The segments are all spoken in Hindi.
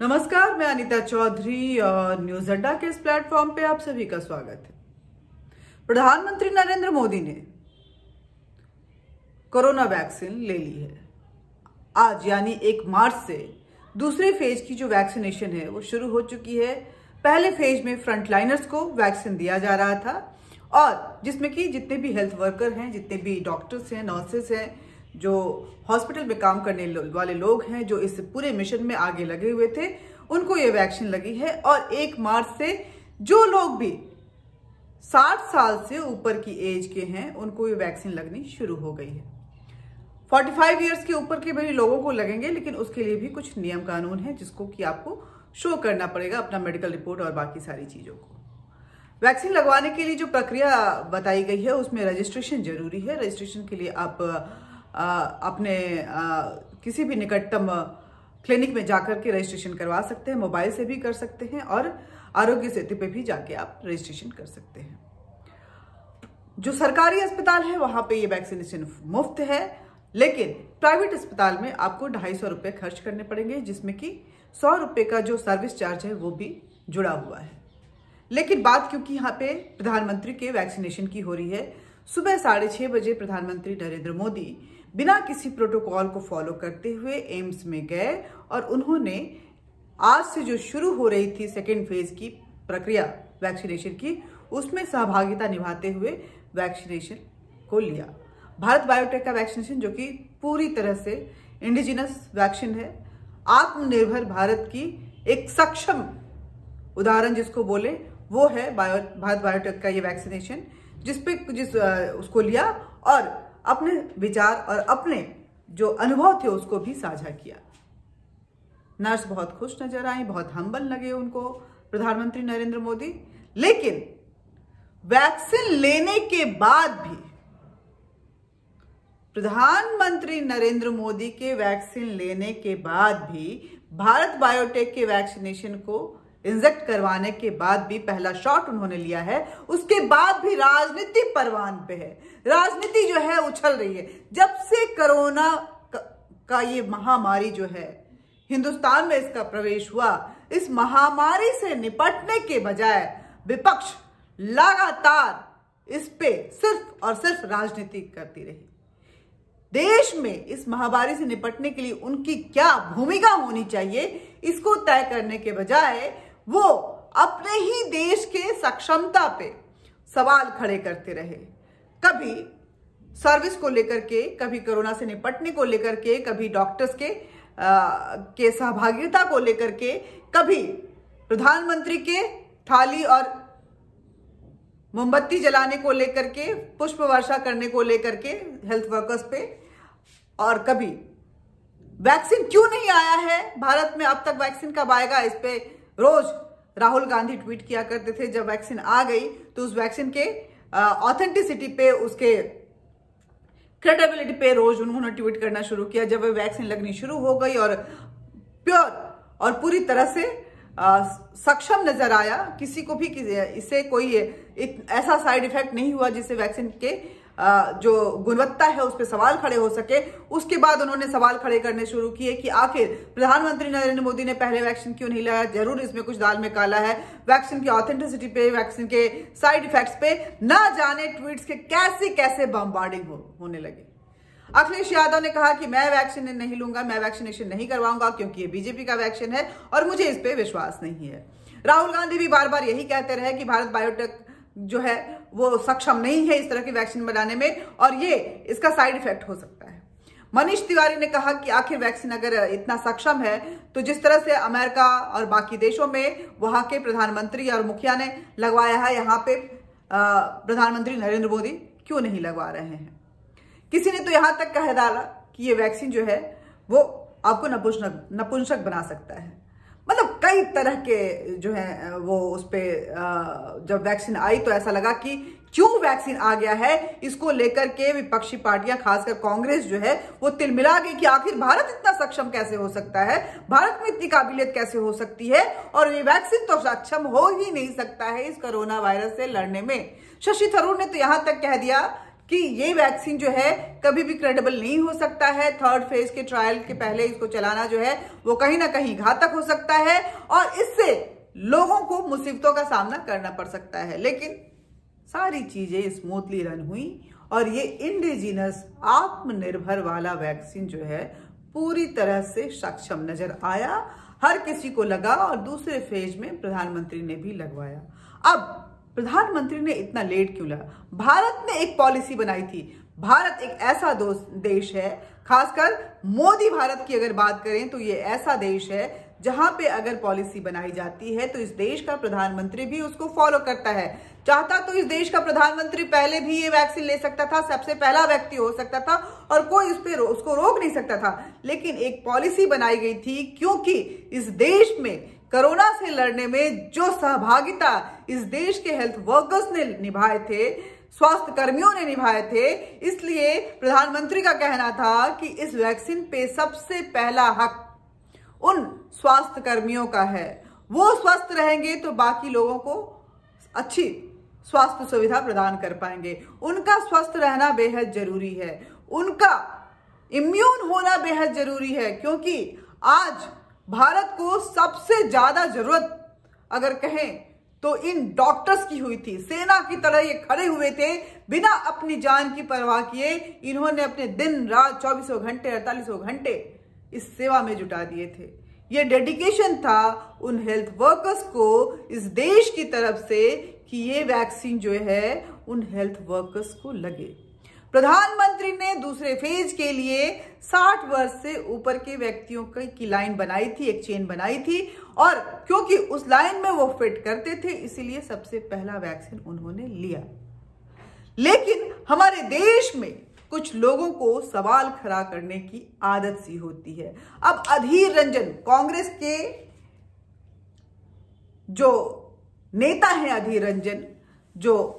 नमस्कार, मैं अनीता चौधरी और न्यूज अड्डा के इस प्लेटफॉर्म पे आप सभी का स्वागत है। प्रधानमंत्री नरेंद्र मोदी ने कोरोना वैक्सीन ले ली है। आज यानी 1 मार्च से दूसरे फेज की जो वैक्सीनेशन है वो शुरू हो चुकी है। पहले फेज में फ्रंटलाइनर्स को वैक्सीन दिया जा रहा था और जिसमें कि जितने भी हेल्थ वर्कर हैं, जितने भी डॉक्टर्स हैं, नर्सेस हैं, जो हॉस्पिटल में काम करने वाले लोग हैं, जो इस पूरे मिशन में आगे लगे हुए थे, उनको ये वैक्सीन लगी है। और 1 मार्च से जो लोग भी 60 साल से ऊपर की एज के हैं उनको ये वैक्सीन लगनी शुरू हो गई है। 45 इयर्स के ऊपर के भी लोगों को लगेंगे, लेकिन उसके लिए भी कुछ नियम कानून है जिसको कि आपको शो करना पड़ेगा, अपना मेडिकल रिपोर्ट और बाकी सारी चीजों को। वैक्सीन लगवाने के लिए जो प्रक्रिया बताई गई है उसमें रजिस्ट्रेशन जरूरी है। रजिस्ट्रेशन के लिए आप अपने किसी भी निकटतम क्लिनिक में जाकर के रजिस्ट्रेशन करवा सकते हैं, मोबाइल से भी कर सकते हैं और आरोग्य सेतु पे भी जाके आप रजिस्ट्रेशन कर सकते हैं। जो सरकारी अस्पताल है वहां पे ये वैक्सीनेशन मुफ्त है, लेकिन प्राइवेट अस्पताल में आपको 250 रुपए खर्च करने पड़ेंगे, जिसमें कि 100 रुपए का जो सर्विस चार्ज है वो भी जुड़ा हुआ है। लेकिन बात क्योंकि यहाँ पे प्रधानमंत्री के वैक्सीनेशन की हो रही है, सुबह 6:30 बजे प्रधानमंत्री नरेंद्र मोदी बिना किसी प्रोटोकॉल को फॉलो करते हुए एम्स में गए और उन्होंने आज से जो शुरू हो रही थी सेकेंड फेज की प्रक्रिया वैक्सीनेशन की, उसमें सहभागिता निभाते हुए वैक्सीनेशन को लिया। भारत बायोटेक का वैक्सीनेशन, जो कि पूरी तरह से इंडिजिनस वैक्सीन है, आत्मनिर्भर भारत की एक सक्षम उदाहरण जिसको बोले वो है भारत बायोटेक का ये वैक्सीनेशन, उसको लिया और अपने विचार और अपने जो अनुभव थे उसको भी साझा किया। नर्स बहुत खुश नजर आई, बहुत हम्बल लगे उनको प्रधानमंत्री नरेंद्र मोदी। लेकिन वैक्सीन लेने के बाद भी प्रधानमंत्री नरेंद्र मोदी के वैक्सीन लेने के बाद भी भारत बायोटेक के वैक्सीनेशन को इंजेक्ट करवाने के बाद भी पहला शॉट उन्होंने लिया है, उसके बाद भी राजनीति परवान पे है। राजनीति जो है उछल रही है। जब से कोरोना का ये महामारी जो है हिंदुस्तान में इसका प्रवेश हुआ, इस महामारी से निपटने के बजाय विपक्ष लगातार इस पे सिर्फ और सिर्फ राजनीति करती रही। देश में इस महामारी से निपटने के लिए उनकी क्या भूमिका होनी चाहिए, इसको तय करने के बजाय वो अपने ही देश के सक्षमता पे सवाल खड़े करते रहे। कभी सर्विस को लेकर के, कभी कोरोना से निपटने को लेकर के, कभी डॉक्टर्स के सहभागिता को लेकर के, कभी प्रधानमंत्री के थाली और मोमबत्ती जलाने को लेकर के, पुष्प वर्षा करने को लेकर के हेल्थ वर्कर्स पे, और कभी वैक्सीन क्यों नहीं आया है भारत में, अब तक वैक्सीन कब आएगा, इस पे रोज राहुल गांधी ट्वीट किया करते थे। जब वैक्सीन आ गई तो उस वैक्सीन के ऑथेंटिसिटी पे, उसके क्रेडिबिलिटी पे रोज उन्होंने ट्वीट करना शुरू किया। जब वैक्सीन लगनी शुरू हो गई और प्योर और पूरी तरह से सक्षम नजर आया, किसी को भी इससे कोई ऐसा साइड इफेक्ट नहीं हुआ जिससे वैक्सीन के जो गुणवत्ता है उस पर सवाल खड़े हो सके, उसके बाद उन्होंने सवाल खड़े करने शुरू किए कि आखिर प्रधानमंत्री नरेंद्र मोदी ने पहले वैक्सीन क्यों नहीं लाया, जरूर इसमें कुछ दाल में काला है। वैक्सीन की ऑथेंटिसिटी पे, वैक्सीन के साइड इफेक्ट्स पे ना जाने ट्वीट्स के कैसे कैसे बमबार्डिंग होने लगे। अखिलेश यादव ने कहा कि मैं वैक्सीन नहीं लूंगा, मैं वैक्सीनेशन नहीं करवाऊंगा क्योंकि ये बीजेपी का वैक्सीन है और मुझे इस पे विश्वास नहीं है। राहुल गांधी भी बार बार यही कहते रहे कि भारत बायोटेक जो है वो सक्षम नहीं है इस तरह की वैक्सीन बनाने में और ये इसका साइड इफेक्ट हो सकता है। मनीष तिवारी ने कहा कि आखिर वैक्सीन अगर इतना सक्षम है तो जिस तरह से अमेरिका और बाकी देशों में वहां के प्रधानमंत्री और मुखिया ने लगवाया है, यहाँ पे प्रधानमंत्री नरेंद्र मोदी क्यों नहीं लगवा रहे हैं। किसी ने तो यहां तक कह डाला कि ये वैक्सीन जो है वो आपको नपुंसक बना सकता है। मतलब कई तरह के जो है वो उस पे जब वैक्सीन आई तो ऐसा लगा कि क्यों वैक्सीन आ गया है, इसको लेकर के विपक्षी पार्टियां, खासकर कांग्रेस जो है वो तिलमिला गई कि आखिर भारत इतना सक्षम कैसे हो सकता है, भारत में इतनी काबिलियत कैसे हो सकती है और ये वैक्सीन तो सक्षम हो ही नहीं सकता है इस कोरोना वायरस से लड़ने में। शशि थरूर ने तो यहां तक कह दिया कि ये वैक्सीन जो है कभी भी क्रेडिबल नहीं हो सकता है, थर्ड फेज के ट्रायल के पहले इसको चलाना जो है वो कहीं ना कहीं घातक हो सकता है और इससे लोगों को मुसीबतों का सामना करना पड़ सकता है। लेकिन सारी चीजें स्मूथली रन हुई और ये इंडिजिनस आत्मनिर्भर वाला वैक्सीन जो है पूरी तरह से सक्षम नजर आया, हर किसी को लगा और दूसरे फेज में प्रधानमंत्री ने भी लगवाया। अब प्रधानमंत्री ने इतना लेट क्यों लगा? भारत ने एक पॉलिसी बनाई थी। भारत एक ऐसा देश है, खासकर मोदी भारत की अगर बात करें तो ये ऐसा देश है जहां पे अगर पॉलिसी बनाई जाती है तो इस देश का प्रधानमंत्री भी उसको फॉलो करता है। चाहता तो इस देश का प्रधानमंत्री पहले भी ये वैक्सीन ले सकता था, सबसे पहला व्यक्ति हो सकता था और कोई उसको रोक नहीं सकता था, लेकिन एक पॉलिसी बनाई गई थी क्योंकि इस देश में कोरोना से लड़ने में जो सहभागिता इस देश के हेल्थ वर्कर्स ने निभाए थे, स्वास्थ्य कर्मियों ने निभाए थे, इसलिए प्रधानमंत्री का कहना था कि इस वैक्सीन पे सबसे पहला हक उन स्वास्थ्य कर्मियों का है। वो स्वस्थ रहेंगे तो बाकी लोगों को अच्छी स्वास्थ्य सुविधा प्रदान कर पाएंगे। उनका स्वस्थ रहना बेहद जरूरी है, उनका इम्यून होना बेहद जरूरी है, क्योंकि आज भारत को सबसे ज्यादा जरूरत अगर कहें तो इन डॉक्टर्स की हुई थी। सेना की तरह ये खड़े हुए थे, बिना अपनी जान की परवाह किए इन्होंने अपने दिन रात 24 घंटे 48 घंटे इस सेवा में जुटा दिए थे। ये डेडिकेशन था उन हेल्थ वर्कर्स को इस देश की तरफ से कि ये वैक्सीन जो है उन हेल्थ वर्कर्स को लगे। प्रधानमंत्री ने दूसरे फेज के लिए 60 वर्ष से ऊपर के व्यक्तियों की लाइन बनाई थी, एक चेन बनाई थी और क्योंकि उस लाइन में वो फिट करते थे इसीलिए सबसे पहला वैक्सीन उन्होंने लिया। लेकिन हमारे देश में कुछ लोगों को सवाल खड़ा करने की आदत सी होती है। अब अधीर रंजन, कांग्रेस के जो नेता हैं, अधीर रंजन जो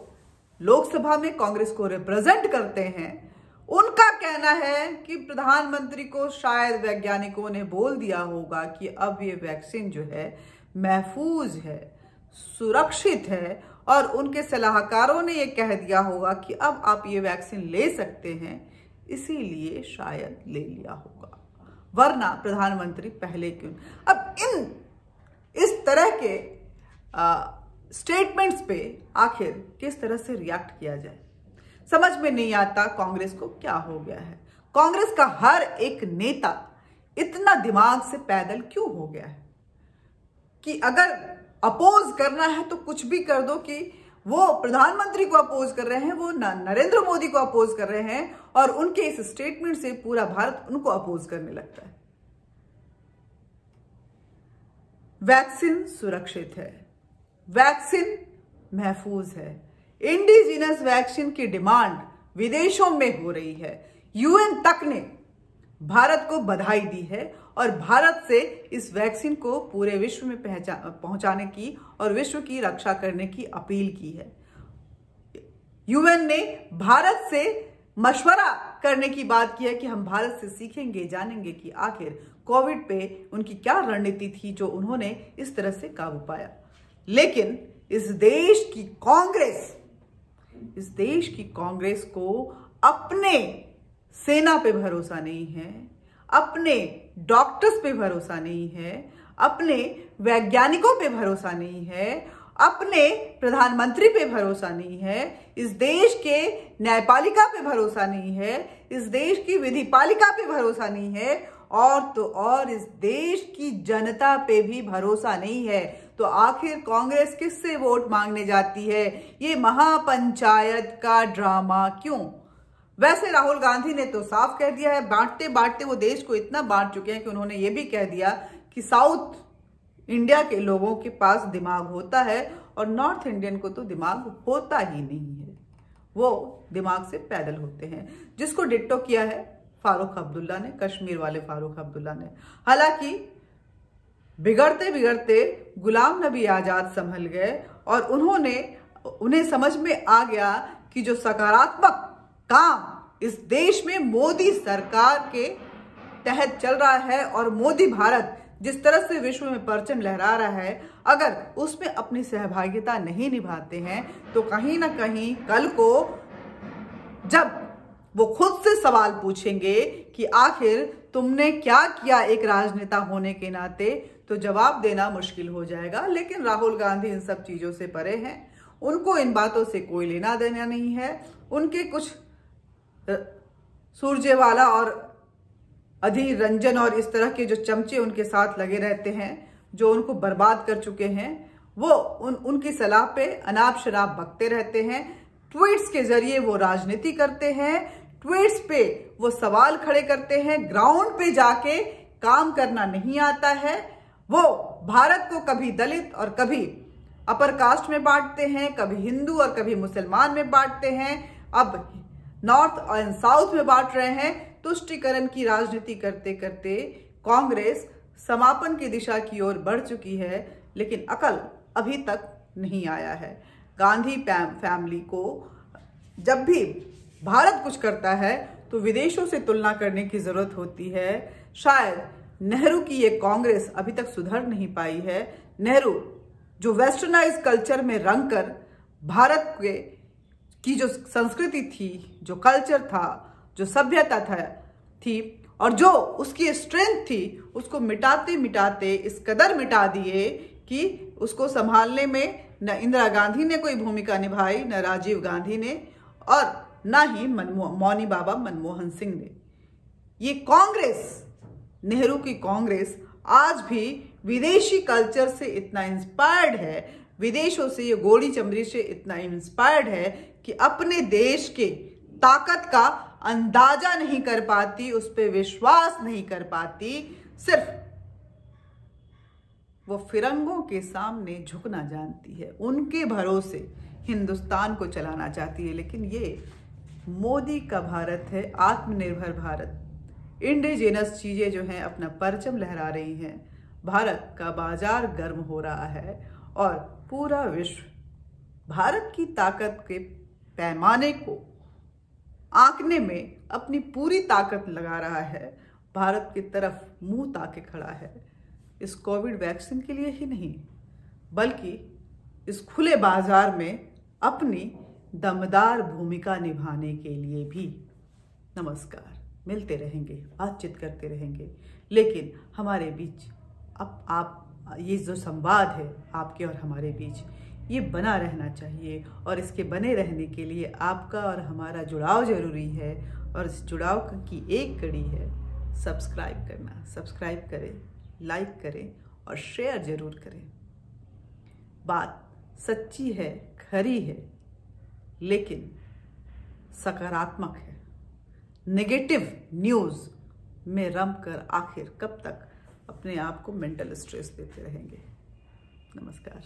लोकसभा में कांग्रेस को रिप्रेजेंट करते हैं, उनका कहना है कि प्रधानमंत्री को शायद वैज्ञानिकों ने बोल दिया होगा कि अब ये वैक्सीन जो है महफूज है, सुरक्षित है और उनके सलाहकारों ने ये कह दिया होगा कि अब आप ये वैक्सीन ले सकते हैं, इसीलिए शायद ले लिया होगा, वरना प्रधानमंत्री पहले क्यों। अब इस तरह के स्टेटमेंट्स पे आखिर किस तरह से रिएक्ट किया जाए, समझ में नहीं आता कांग्रेस को क्या हो गया है। कांग्रेस का हर एक नेता इतना दिमाग से पैदल क्यों हो गया है कि अगर अपोज करना है तो कुछ भी कर दो, कि वो प्रधानमंत्री को अपोज कर रहे हैं, वो नरेंद्र मोदी को अपोज कर रहे हैं और उनके इस स्टेटमेंट से पूरा भारत उनको अपोज करने लगता है। वैक्सीन सुरक्षित है, वैक्सीन महफूज है। इंडिजिनस वैक्सीन की डिमांड विदेशों में हो रही है। यूएन तक ने भारत को बधाई दी है और भारत से इस वैक्सीन को पूरे विश्व में पहुंचाने की और विश्व की रक्षा करने की अपील की है। यूएन ने भारत से मशवरा करने की बात की है कि हम भारत से सीखेंगे, जानेंगे कि आखिर कोविड पे उनकी क्या रणनीति थी जो उन्होंने इस तरह से काबू पाया। लेकिन इस देश की कांग्रेस को अपने सेना पे भरोसा नहीं है, अपने डॉक्टर्स पे भरोसा नहीं है, अपने वैज्ञानिकों पे भरोसा नहीं है, अपने प्रधानमंत्री पे भरोसा नहीं है, इस देश के न्यायपालिका पे भरोसा नहीं है, इस देश की विधि पालिका पे भरोसा नहीं है और तो और इस देश की जनता पे भी भरोसा नहीं है। तो आखिर कांग्रेस किससे वोट मांगने जाती है? ये महापंचायत का ड्रामा क्यों? वैसे राहुल गांधी ने तो साफ कह दिया है, बांटते बांटते वो देश को इतना बांट चुके हैं कि उन्होंने ये भी कह दिया कि साउथ इंडिया के लोगों के पास दिमाग होता है और नॉर्थ इंडियन को तो दिमाग होता ही नहीं है, वो दिमाग से पैदल होते हैं। जिसको डिट्टो किया है फारूक अब्दुल्ला ने, कश्मीर वाले फारूक अब्दुल्ला ने। हालांकि बिगड़ते बिगड़ते गुलाम नबी आजाद संभल गए और उन्हें समझ में आ गया कि जो सकारात्मक काम इस देश में मोदी सरकार के तहत चल रहा है और मोदी भारत जिस तरह से विश्व में परचम लहरा रहा है, अगर उसमें अपनी सहभागिता नहीं निभाते हैं तो कहीं ना कहीं कल को जब वो खुद से सवाल पूछेंगे कि आखिर तुमने क्या किया एक राजनेता होने के नाते, तो जवाब देना मुश्किल हो जाएगा। लेकिन राहुल गांधी इन सब चीजों से परे हैं, उनको इन बातों से कोई लेना देना नहीं है। उनके कुछ सुरजेवाला और अधीर रंजन और इस तरह के जो चमचे उनके साथ लगे रहते हैं, जो उनको बर्बाद कर चुके हैं, वो उनकी सलाह पे अनाप शनाप बकते रहते हैं। ट्वीट्स के जरिए वो राजनीति करते हैं, ट्वीट्स पे वो सवाल खड़े करते हैं, ग्राउंड पे जाके काम करना नहीं आता है। वो भारत को कभी दलित और कभी अपर कास्ट में बांटते हैं, कभी हिंदू और कभी मुसलमान में बांटते हैं, अब नॉर्थ और साउथ में बांट रहे हैं। तुष्टीकरण की राजनीति करते करते कांग्रेस समापन की दिशा की ओर बढ़ चुकी है, लेकिन अकल अभी तक नहीं आया है। गांधी फैमिली को जब भी भारत कुछ करता है तो विदेशों से तुलना करने की जरूरत होती है। शायद नेहरू की ये कांग्रेस अभी तक सुधर नहीं पाई है। नेहरू जो वेस्टर्नाइज कल्चर में रंग कर भारत की जो संस्कृति थी, जो कल्चर था, जो सभ्यता थी और जो उसकी स्ट्रेंथ थी, उसको मिटाते मिटाते इस कदर मिटा दिए कि उसको संभालने में न इंदिरा गांधी ने कोई भूमिका निभाई, न राजीव गांधी ने, और न ही मौनी बाबा मनमोहन सिंह ने। ये कांग्रेस, नेहरू की कांग्रेस आज भी विदेशी कल्चर से इतना इंस्पायर्ड है, विदेशों से, ये गोली चमड़ी से इतना इंस्पायर्ड है कि अपने देश के ताकत का अंदाजा नहीं कर पाती, उस पर विश्वास नहीं कर पाती। सिर्फ वो फिरंगों के सामने झुकना जानती है, उनके भरोसे हिंदुस्तान को चलाना चाहती है। लेकिन ये मोदी का भारत है, आत्मनिर्भर भारत। इंडिजिनस चीजें जो हैं अपना परचम लहरा रही हैं। भारत का बाजार गर्म हो रहा है और पूरा विश्व भारत की ताकत के पैमाने को आंकने में अपनी पूरी ताकत लगा रहा है, भारत की तरफ मुंह ताके खड़ा है। इस कोविड वैक्सीन के लिए ही नहीं, बल्कि इस खुले बाजार में अपनी दमदार भूमिका निभाने के लिए भी। नमस्कार, मिलते रहेंगे, बातचीत करते रहेंगे, लेकिन हमारे बीच अब आप ये जो संवाद है आपके और हमारे बीच, ये बना रहना चाहिए। और इसके बने रहने के लिए आपका और हमारा जुड़ाव जरूरी है। और इस जुड़ाव की एक कड़ी है सब्सक्राइब करना। सब्सक्राइब करें, लाइक करें और शेयर जरूर करें। बात सच्ची है, खरी है, लेकिन सकारात्मक है। नेगेटिव न्यूज़ में रम कर आखिर कब तक अपने आप को मेंटल स्ट्रेस देते रहेंगे। नमस्कार।